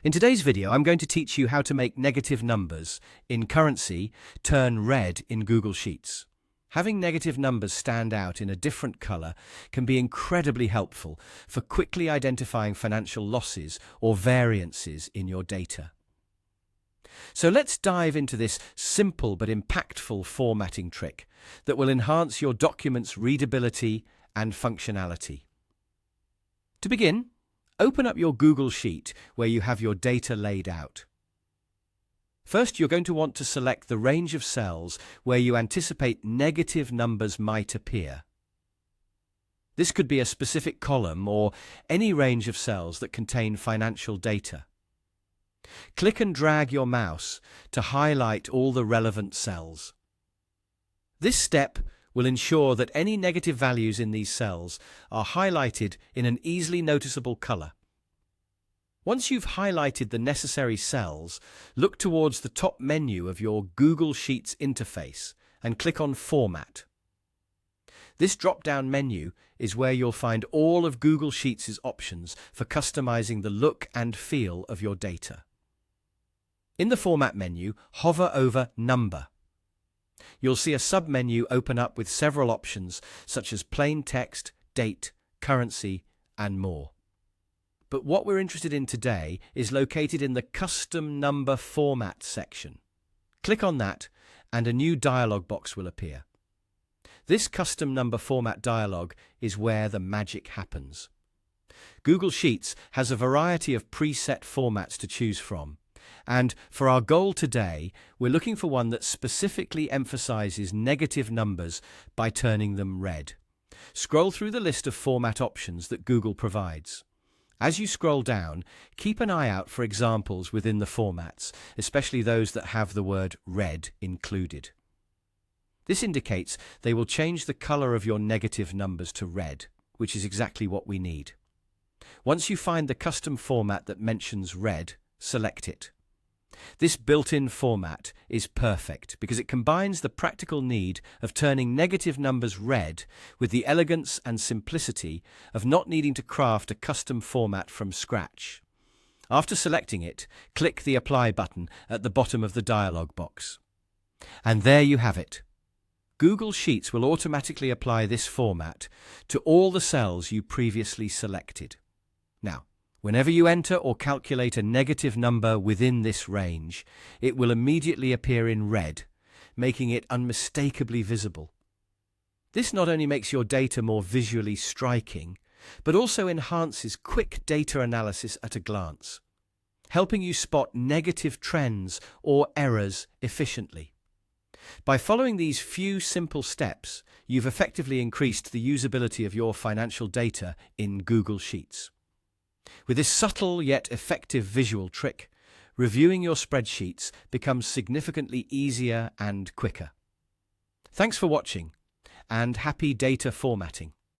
In today's video, I'm going to teach you how to make negative numbers in currency turn red in Google Sheets. Having negative numbers stand out in a different color can be incredibly helpful for quickly identifying financial losses or variances in your data. So let's dive into this simple but impactful formatting trick that will enhance your document's readability and functionality. To begin, open up your Google Sheet where you have your data laid out. First, you're going to want to select the range of cells where you anticipate negative numbers might appear. This could be a specific column or any range of cells that contain financial data. Click and drag your mouse to highlight all the relevant cells. This step will ensure that any negative values in these cells are highlighted in an easily noticeable color. Once you've highlighted the necessary cells, look towards the top menu of your Google Sheets interface and click on Format. This drop-down menu is where you'll find all of Google Sheets' options for customizing the look and feel of your data. In the Format menu, hover over Number. You'll see a sub-menu open up with several options such as plain text, date, currency, and more. But what we're interested in today is located in the Custom Number Format section. Click on that and a new dialog box will appear. This Custom Number Format dialog is where the magic happens. Google Sheets has a variety of preset formats to choose from. And for our goal today, we're looking for one that specifically emphasizes negative numbers by turning them red. Scroll through the list of format options that Google provides. As you scroll down, keep an eye out for examples within the formats, especially those that have the word red included. This indicates they will change the color of your negative numbers to red, which is exactly what we need. Once you find the custom format that mentions red, select it. This built-in format is perfect because it combines the practical need of turning negative numbers red with the elegance and simplicity of not needing to craft a custom format from scratch. After selecting it, click the Apply button at the bottom of the dialog box. And there you have it. Google Sheets will automatically apply this format to all the cells you previously selected. Now, whenever you enter or calculate a negative number within this range, it will immediately appear in red, making it unmistakably visible. This not only makes your data more visually striking, but also enhances quick data analysis at a glance, helping you spot negative trends or errors efficiently. By following these few simple steps, you've effectively increased the usability of your financial data in Google Sheets. With this subtle yet effective visual trick, reviewing your spreadsheets becomes significantly easier and quicker. Thanks for watching, and happy data formatting.